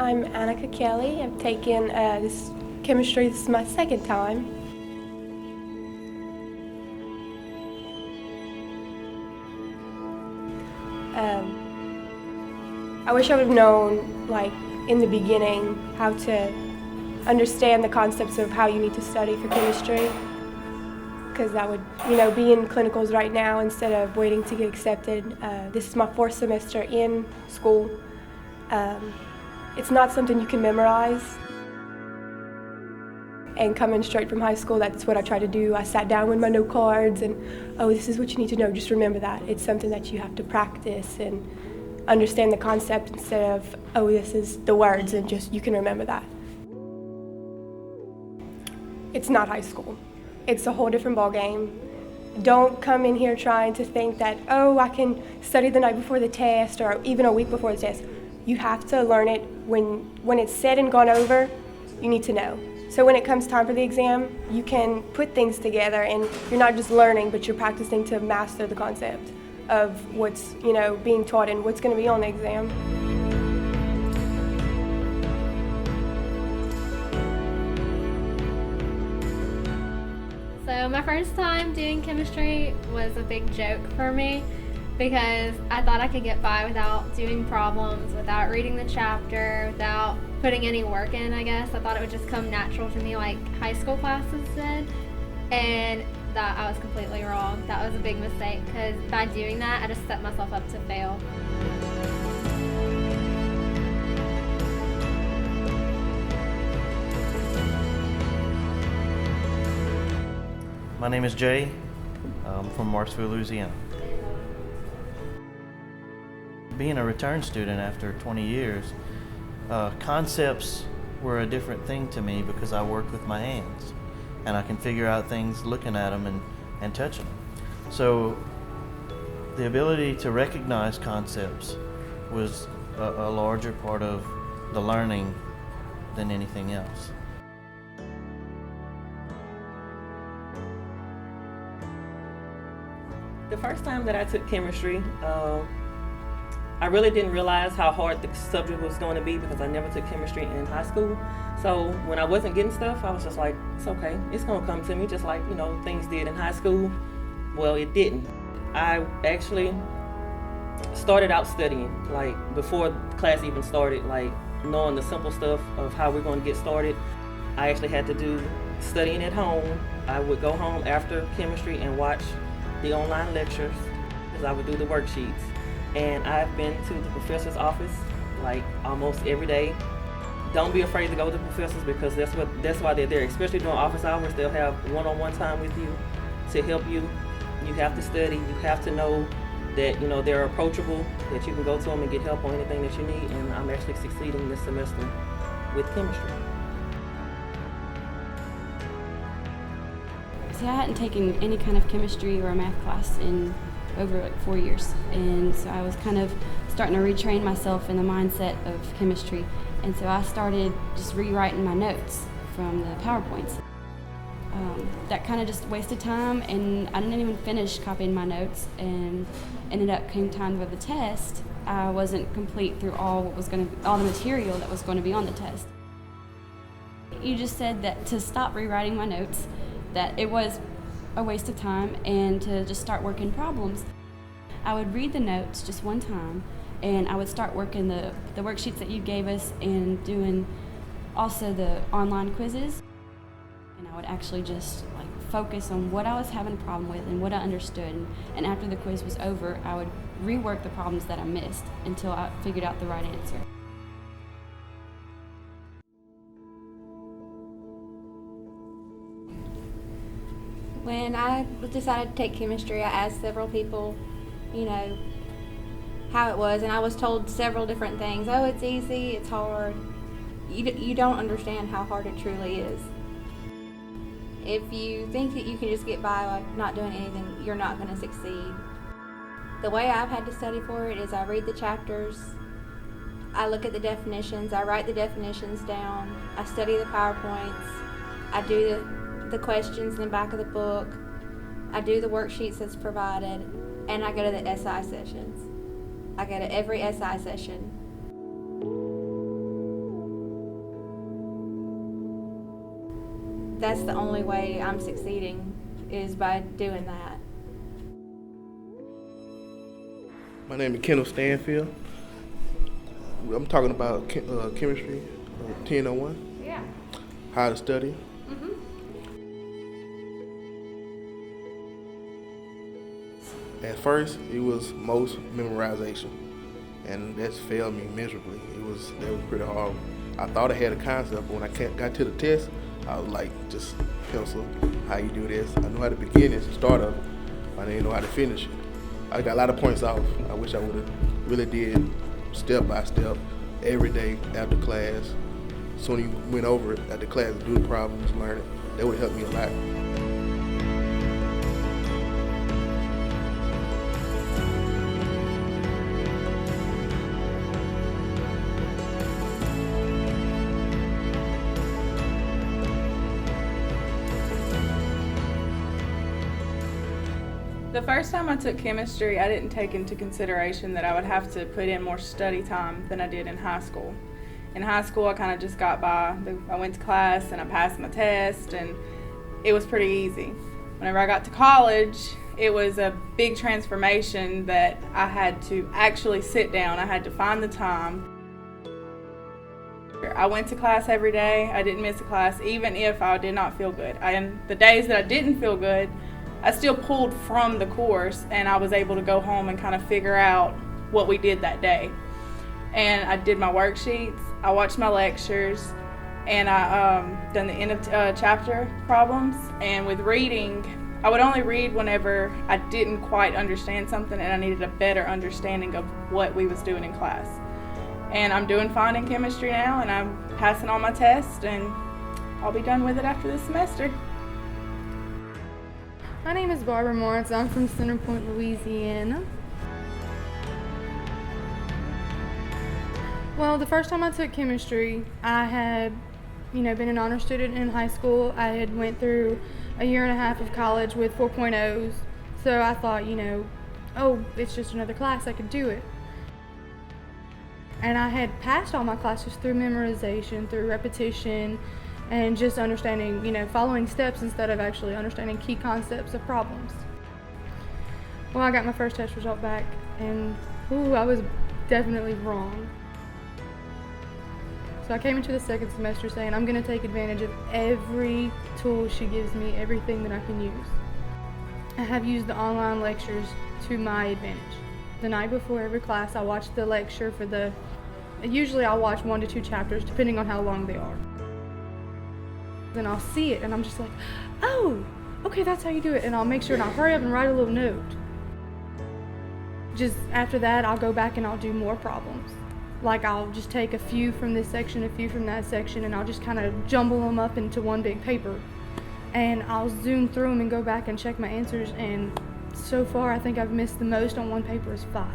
I'm Annika Kelly. I've taken this chemistry. This is my second time. I wish I would have known, like, in the beginning, how to understand the concepts of how you need to study for chemistry, because that would, be in clinicals right now instead of waiting to get accepted. This is my fourth semester in school. It's not something you can memorize. And coming straight from high school, that's what I tried to do. I sat down with my note cards and, oh, this is what you need to know. Just remember that. It's something that you have to practice and understand the concept instead of, oh, this is the words and just you can remember that. It's not high school. It's a whole different ballgame. Don't come in here trying to think that, oh, I can study the night before the test or even a week before the test. You have to learn it when it's said and gone over, you need to know. So when it comes time for the exam, you can put things together and you're not just learning, but you're practicing to master the concept of what's, being taught and what's going to be on the exam. So my first time doing chemistry was a big joke for me because I thought I could get by without doing problems, without reading the chapter, without putting any work in, I guess. I thought it would just come natural to me like high school classes did, and that I was completely wrong. That was a big mistake because by doing that, I just set myself up to fail. My name is Jay. I'm from Marksville, Louisiana. Being a return student after 20 years, concepts were a different thing to me because I work with my hands and I can figure out things looking at them and touching them. So the ability to recognize concepts was a larger part of the learning than anything else. The first time that I took chemistry, I really didn't realize how hard the subject was going to be because I never took chemistry in high school. So when I wasn't getting stuff, I was just like, it's okay. It's going to come to me just like, things did in high school. Well, it didn't. I actually started out studying, like before class even started, like knowing the simple stuff of how we're going to get started. I actually had to do studying at home. I would go home after chemistry and watch the online lectures because I would do the worksheets. And I've been to the professor's office like almost every day. Don't be afraid to go to professors because that's why they're there, especially during office hours. They'll have one-on-one time with you to help you. You have to study. You have to know that they're approachable, that you can go to them and get help on anything that you need. And I'm actually succeeding this semester with chemistry. See, I hadn't taken any kind of chemistry or a math class in over like 4 years, and so I was kind of starting to retrain myself in the mindset of chemistry, and so I started just rewriting my notes from the PowerPoints. That kind of just wasted time, and I didn't even finish copying my notes, and ended up came time of the test, I wasn't complete through all the material that was going to be on the test. You just said that to stop rewriting my notes, that it was a waste of time and to just start working problems. I would read the notes just one time and I would start working the worksheets that you gave us and doing also the online quizzes. And I would actually just focus on what I was having a problem with and what I understood. And after the quiz was over, I would rework the problems that I missed until I figured out the right answer. When I decided to take chemistry, I asked several people, how it was, and I was told several different things. Oh, it's easy, it's hard. You don't understand how hard it truly is. If you think that you can just get by not doing anything, you're not going to succeed. The way I've had to study for it is I read the chapters, I look at the definitions, I write the definitions down, I study the PowerPoints, I do the questions in the back of the book, I do the worksheets that's provided, and I go to the SI sessions. I go to every SI session. that's the only way I'm succeeding is by doing that. My name is Kendall Stanfield. I'm talking about chemistry, 1001. Yeah. How to study. At first, it was most memorization, and that's failed me miserably. That was pretty hard. I thought I had a concept, but when I got to the test, I was like, just pencil, how you do this. I know how to begin it, start of it, but I didn't know how to finish it. I got a lot of points off. I wish I would have really did step by step every day after class. Soon you went over it after class, do the problems, learn it. That would have helped me a lot. The first time I took chemistry, I didn't take into consideration that I would have to put in more study time than I did in high school. In high school, I kind of just got by. I went to class and I passed my test, and it was pretty easy. Whenever I got to college, it was a big transformation that I had to actually sit down. I had to find the time. I went to class every day. I didn't miss a class, even if I did not feel good. And the days that I didn't feel good, I still pulled from the course, and I was able to go home and kind of figure out what we did that day. And I did my worksheets, I watched my lectures, and I done the end of chapter problems. And with reading, I would only read whenever I didn't quite understand something and I needed a better understanding of what we was doing in class. And I'm doing fine in chemistry now, and I'm passing all my tests, and I'll be done with it after this semester. My name is Barbara Morris. I'm from Center Point, Louisiana. Well, the first time I took chemistry, I had, been an honor student in high school. I had went through a year and a half of college with 4.0s. So I thought, oh, it's just another class, I could do it. And I had passed all my classes through memorization, through repetition, and just understanding, following steps instead of actually understanding key concepts of problems. Well, I got my first test result back, and I was definitely wrong. So I came into the second semester saying I'm going to take advantage of every tool she gives me, everything that I can use. I have used the online lectures to my advantage. The night before every class, I watch the lecture usually I'll watch 1 to 2 chapters, depending on how long they are. Then I'll see it, and I'm just like, oh, okay, that's how you do it. And I'll make sure, and I'll hurry up and write a little note. Just after that, I'll go back and I'll do more problems. Like, I'll just take a few from this section, a few from that section, and I'll just kind of jumble them up into one big paper. And I'll zoom through them and go back and check my answers, and so far I think I've missed the most on one paper is 5.